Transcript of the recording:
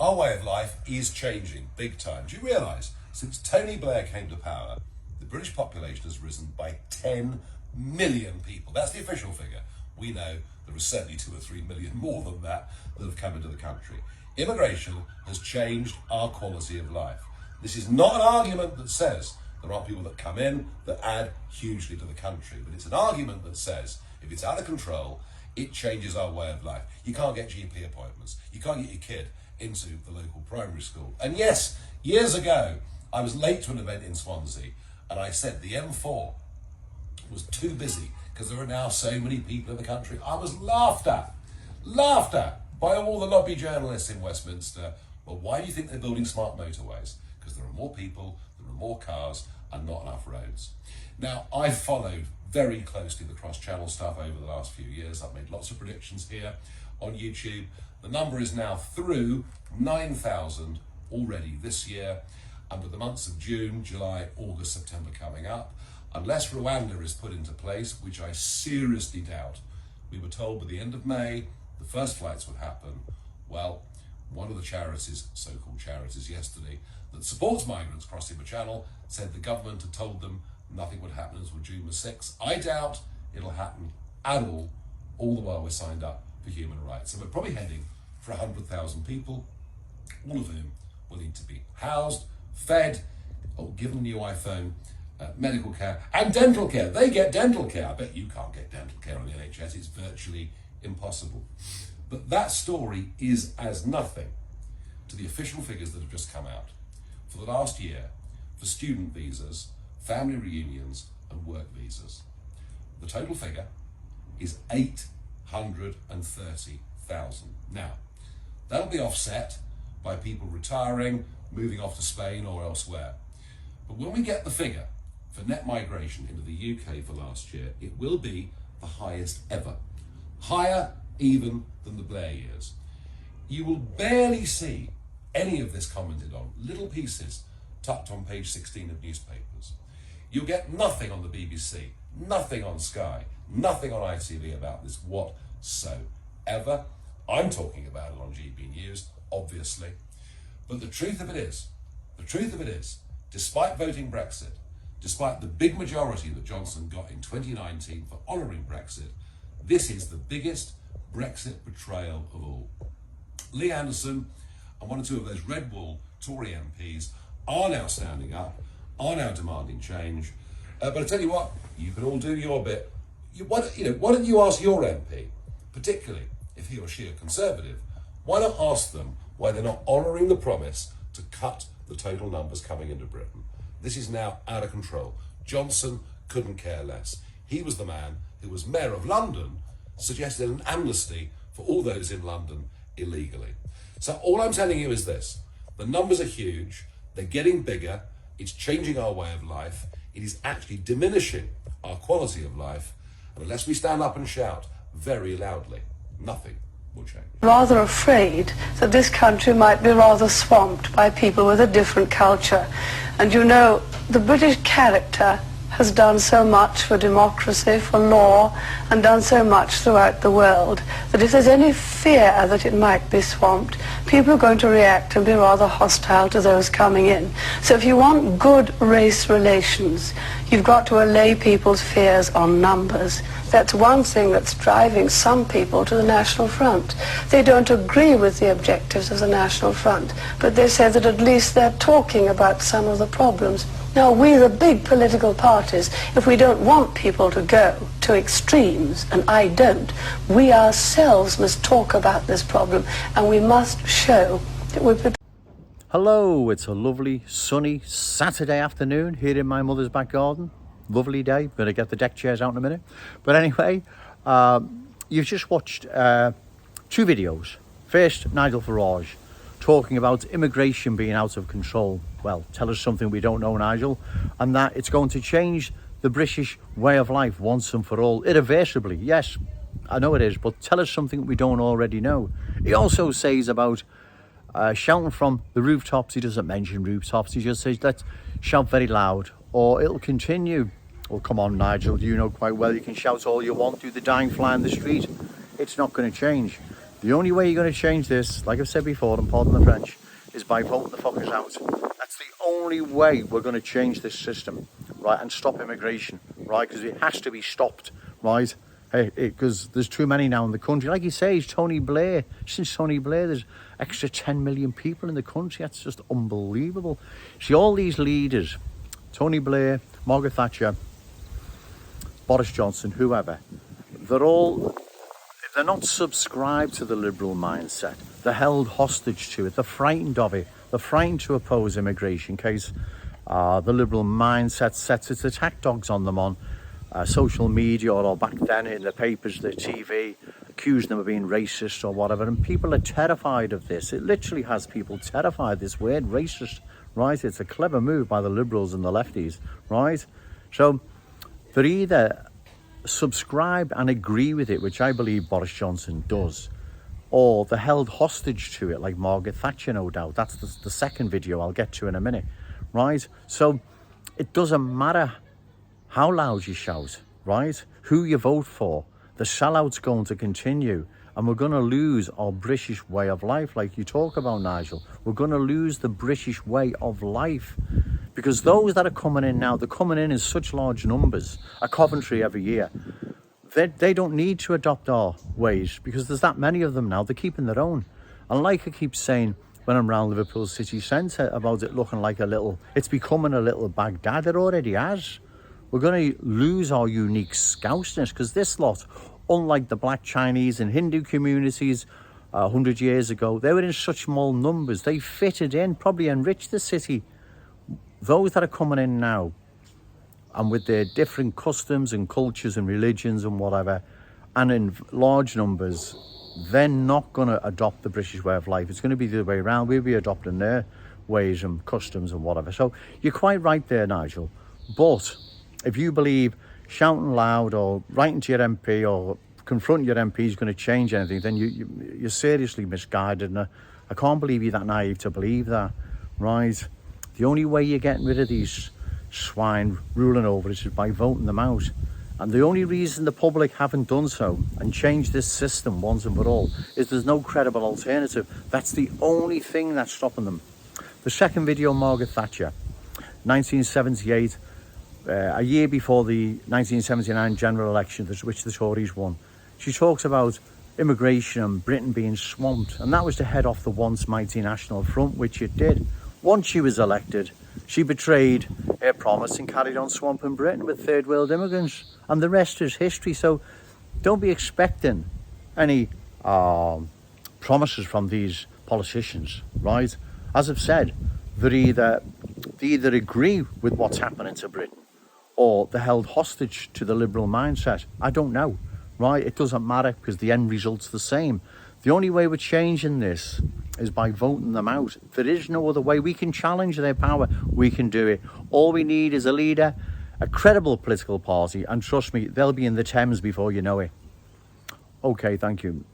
Our way of life is changing big time. Do you realise, since Tony Blair came to power, the British population has risen by 10 million people. That's the official figure. We know there are certainly 2 or 3 million more than that have come into the country. Immigration has changed our quality of life. This is not an argument that says there aren't people that come in that add hugely to the country, but it's an argument that says if it's out of control, it changes our way of life. You can't get GP appointments. You can't get your kid into the local primary school. And yes, years ago, I was late to an event in Swansea, and I said the M4 was too busy because there are now so many people in the country. I was laughed at by all the lobby journalists in Westminster. Well, why do you think they're building smart motorways? Because there are more people, there are more cars, and not enough roads. Now, I've followed very closely the cross-channel stuff over the last few years. I've made lots of predictions here on YouTube. The number is now through 9,000 already this year, and with the months of June, July, August, September coming up, unless Rwanda is put into place, which I seriously doubt. We were told by the end of May the first flights would happen. Well, one of the charities, so-called charities yesterday, that supports migrants crossing the channel said the government had told them nothing would happen until June the 6th. I doubt it'll happen at all the while we're signed up for human rights. So we're probably heading for 100,000 people, all of whom will need to be housed, fed, or given a new iPhone, medical care, and dental care. They get dental care. I bet you can't get dental care on the NHS. It's virtually impossible. But that story is as nothing to the official figures that have just come out. For the last year, for student visas, family reunions, and work visas, the total figure is 830,000. Now, that'll be offset by people retiring, moving off to Spain or elsewhere. But when we get the figure for net migration into the UK for last year, it will be the highest ever. Higher even than the Blair years. You will barely see any of this commented on, little pieces tucked on page 16 of newspapers. You'll get nothing on the BBC, nothing on Sky, nothing on ITV about this whatsoever. I'm talking about it on GB News, obviously. But the truth of it is, despite voting Brexit, despite the big majority that Johnson got in 2019 for honouring Brexit, this is the biggest Brexit betrayal of all. Lee Anderson and one or two of those red wall Tory MPs are now standing up, are now demanding change. But I tell you what, you can all do your bit. Why don't you ask your MP, particularly if he or she are Conservative, why not ask them why they're not honouring the promise to cut the total numbers coming into Britain? This is now out of control. Johnson couldn't care less. He was the man who was Mayor of London, suggested an amnesty for all those in London illegally. So all I'm telling you is this: the numbers are huge, they're getting bigger, it's changing our way of life, it is actually diminishing our quality of life, and unless we stand up and shout very loudly, nothing will change. Rather afraid that this country might be rather swamped by people with a different culture. And you know, the British character has done so much for democracy, for law, and done so much throughout the world, that if there's any fear that it might be swamped, people are going to react and be rather hostile to those coming in. So if you want good race relations, you've got to allay people's fears on numbers. That's one thing that's driving some people to the National Front. They don't agree with the objectives of the National Front, but they say that at least they're talking about some of the problems. Now, we, the big political parties, if we don't want people to go to extremes, and I don't, we ourselves must talk about this problem, and we must show that we're prepared. Hello, it's a lovely sunny Saturday afternoon here in my mother's back garden. Lovely day. Going to get the deck chairs out in a minute. But anyway, you've just watched 2 videos. First, Nigel Farage talking about immigration being out of control. Well, tell us something we don't know, Nigel, and that it's going to change the British way of life once and for all, irreversibly. Yes, I know it is, but tell us something we don't already know. He also says about shouting from the rooftops. He doesn't mention rooftops, he just says let's shout very loud or it'll continue. Well, come on, Nigel, you know quite well you can shout all you want, do the dying fly in the street. It's not going to change. The only way you're going to change this, like I've said before, and pardon the French, is by voting the fuckers out. That's the only way we're going to change this system, right, and stop immigration, right, because it has to be stopped, right, because there's too many now in the country. Like you say, since Tony Blair, there's extra 10 million people in the country. That's just unbelievable. See, all these leaders, Tony Blair, Margaret Thatcher, Boris Johnson, whoever, they're not subscribed to the liberal mindset. They're held hostage to it. They're frightened of it. They're frightened to oppose immigration in case the liberal mindset sets its attack dogs on them on social media or back then in the papers, the TV, accusing them of being racist or whatever. And people are terrified of this. It literally has people terrified, this word racist, right? It's a clever move by the liberals and the lefties, right? So they're either subscribe and agree with it, which I believe Boris Johnson does, or they're held hostage to it, like Margaret Thatcher, no doubt. That's the second video I'll get to in a minute, right? So it doesn't matter how loud you shout, right? Who you vote for, the sellout's going to continue, and we're going to lose our British way of life, like you talk about, Nigel. We're going to lose the British way of life. Because those that are coming in now, they're coming in such large numbers, a Coventry every year. They don't need to adopt our ways because there's that many of them now. They're keeping their own. And like I keep saying when I'm around Liverpool city centre about it looking like it's becoming a little Baghdad. It already has. We're going to lose our unique Scousness because this lot, unlike the black Chinese and Hindu communities 100 years ago, they were in such small numbers. They fitted in, probably enriched the city. Those that are coming in now, and with their different customs and cultures and religions and whatever, and in large numbers, they're not going to adopt the British way of life. It's going to be the other way around. We'll be adopting their ways and customs and whatever. So you're quite right there, Nigel. But if you believe shouting loud or writing to your MP or confronting your MP is going to change anything, then you're seriously misguided. And I can't believe you're that naive to believe that, right? The only way you're getting rid of these swine ruling over us is by voting them out. And the only reason the public haven't done so and changed this system once and for all is there's no credible alternative. That's the only thing that's stopping them. The second video, Margaret Thatcher, 1978, a year before the 1979 general election, which the Tories won. She talks about immigration and Britain being swamped, and that was to head off the once mighty National Front, which it did. Once she was elected, she betrayed her promise and carried on swamping Britain with third world immigrants, and the rest is history. So don't be expecting any promises from these politicians, right? As I've said, they either agree with what's happening to Britain or they're held hostage to the liberal mindset. I don't know, right? It doesn't matter because the end result's the same. The only way we're changing this is by voting them out. There is no other way. We can challenge their power. We can do it. All we need is a leader, a credible political party, and trust me, they'll be in the Thames before you know it. Okay, thank you.